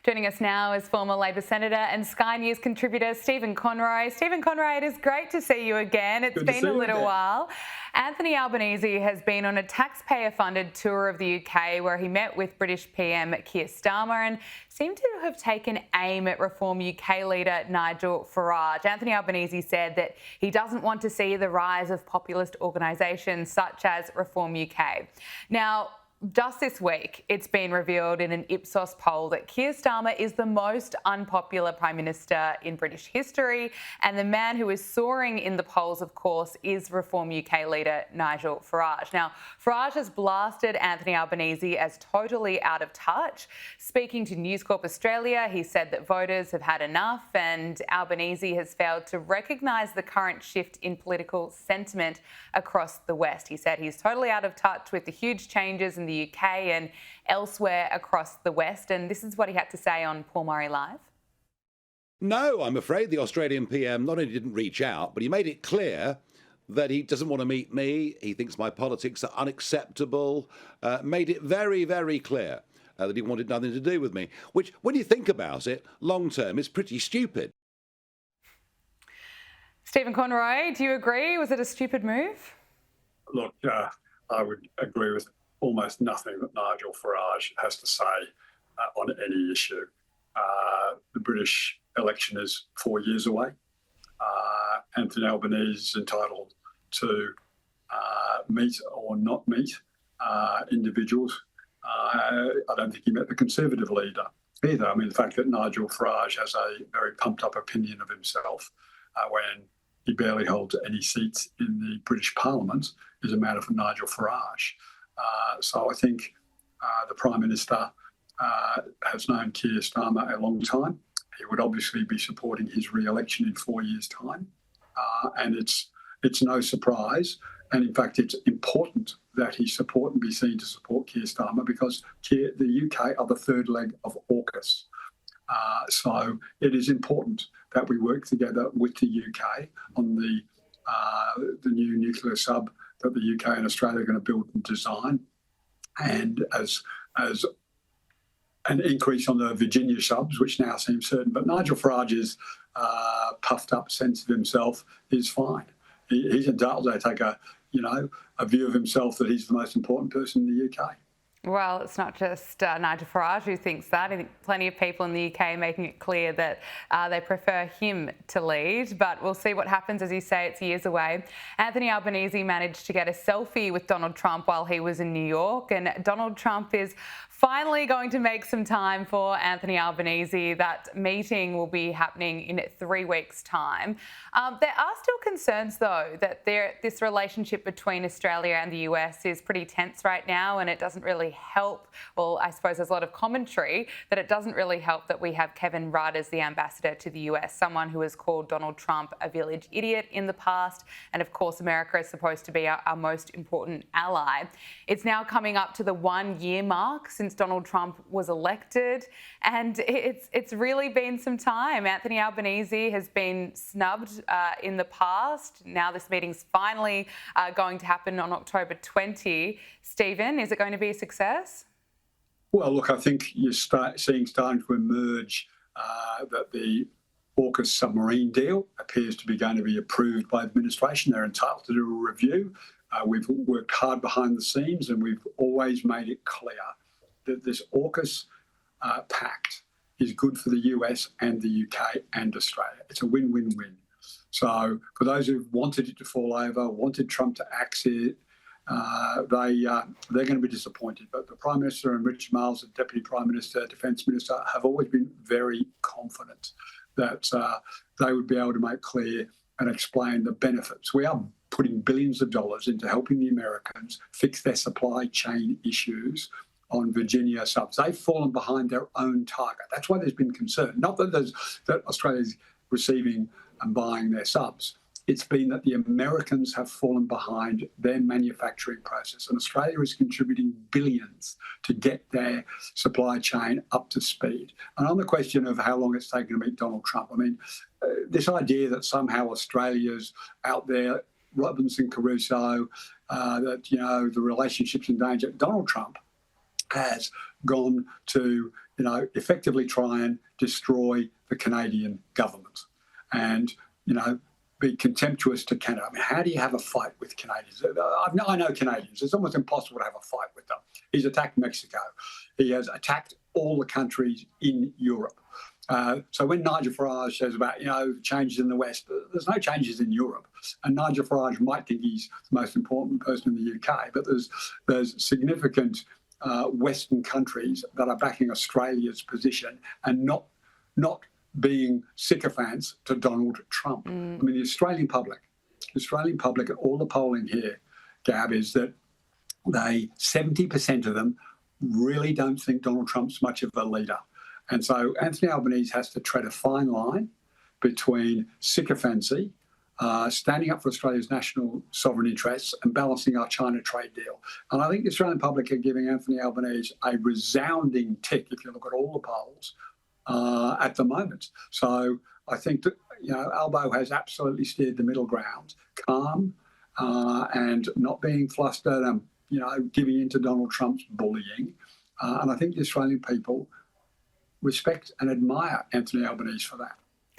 Joining us now is former Labor Senator and Sky News contributor Stephen Conroy. Stephen Conroy, it is great to see you again. It's been a little while. Anthony Albanese has been on a taxpayer-funded tour of the UK where he met with British PM Keir Starmer and seemed to have taken aim at Reform UK leader Nigel Farage. Anthony Albanese said that he doesn't want to see the rise of populist organisations such as Reform UK. Now, just this week, it's been revealed in an Ipsos poll that Keir Starmer is the most unpopular Prime Minister in British history, and the man who is soaring in the polls, of course, is Reform UK leader Nigel Farage. Now, Farage has blasted Anthony Albanese as totally out of touch. Speaking to News Corp Australia, he said that voters have had enough, and Albanese has failed to recognise the current shift in political sentiment across the West. He said he's totally out of touch with the huge changes in the UK and elsewhere across the West. And this is what he had to say on Paul Murray Live. No, I'm afraid the Australian PM not only didn't reach out, but he made it clear that he doesn't want to meet me. He thinks my politics are unacceptable. Made it very, very clear that he wanted nothing to do with me, which, when you think about it, long term is pretty stupid. Stephen Conroy, do you agree? Was it a stupid move? Look, I would agree with almost nothing that Nigel Farage has to say on any issue. The British election is 4 years away. Anthony Albanese is entitled to meet or not meet individuals. I don't think he met the Conservative leader either. I mean, the fact that Nigel Farage has a very pumped up opinion of himself when he barely holds any seats in the British Parliament is a matter for Nigel Farage. So I think the Prime Minister has known Keir Starmer a long time. He would obviously be supporting his re-election in 4 years' time. And it's no surprise. And in fact, it's important that he support and be seen to support Keir Starmer because the UK are the third leg of AUKUS. So it is important that we work together with the UK on the new nuclear sub that the UK and Australia are going to build and design, and as an increase on the Virginia subs, which now seems certain. But Nigel Farage's puffed up sense of himself is fine. He's entitled to take a view of himself that he's the most important person in the UK. Well, it's not just Nigel Farage who thinks that. I think plenty of people in the UK making it clear that they prefer him to lead. But we'll see what happens. As you say, it's years away. Anthony Albanese managed to get a selfie with Donald Trump while he was in New York. And Donald Trump is finally going to make some time for Anthony Albanese. That meeting will be happening in 3 weeks' time. There are still concerns, though, that this relationship between Australia and the US is pretty tense right now, and it doesn't really help. Well, I suppose there's a lot of commentary that it doesn't really help that we have Kevin Rudd as the ambassador to the US, someone who has called Donald Trump a village idiot in the past. And of course, America is supposed to be our most important ally. It's now coming up to the 1 year mark since Donald Trump was elected, and it's really been some time. Anthony Albanese has been snubbed in the past. Now this meeting's finally going to happen on October 20. Stephen, is it going to be a success? Well, look, I think you're starting to emerge that the AUKUS submarine deal appears to be going to be approved by the administration. They're entitled to do a review. We've worked hard behind the scenes, and we've always made it clear that this AUKUS pact is good for the US and the UK and Australia. It's a win-win-win. So for those who wanted it to fall over, wanted Trump to axe it, they're going to be disappointed. But the Prime Minister and Richard Marles, the Deputy Prime Minister, Defence Minister, have always been very confident that they would be able to make clear and explain the benefits. We are putting billions of dollars into helping the Americans fix their supply chain issues on Virginia subs. They've fallen behind their own target. That's why there's been concern. Not that Australia's receiving and buying their subs. It's been that the Americans have fallen behind their manufacturing process, and Australia is contributing billions to get their supply chain up to speed. And on the question of how long it's taken to meet Donald Trump, I mean, this idea that somehow Australia's out there, Robinson Crusoe, that, the relationship's in danger. Donald Trump has gone to effectively try and destroy the Canadian government and, be contemptuous to Canada. I mean, how do you have a fight with Canadians? I know Canadians. It's almost impossible to have a fight with them. He's attacked Mexico. He has attacked all the countries in Europe. So when Nigel Farage says about, changes in the West, there's no changes in Europe. And Nigel Farage might think he's the most important person in the UK, but there's significant Western countries that are backing Australia's position and not being sycophants to Donald Trump. I mean, the Australian public, all the polling here, Gab, is that 70% of them really don't think Donald Trump's much of a leader. And so Anthony Albanese has to tread a fine line between sycophancy, standing up for Australia's national sovereign interests and balancing our China trade deal. And I think the Australian public are giving Anthony Albanese a resounding tick, if you look at all the polls, at the moment. So I think that, Albo has absolutely steered the middle ground, calm and not being flustered and, giving in to Donald Trump's bullying. And I think the Australian people respect and admire Anthony Albanese for that.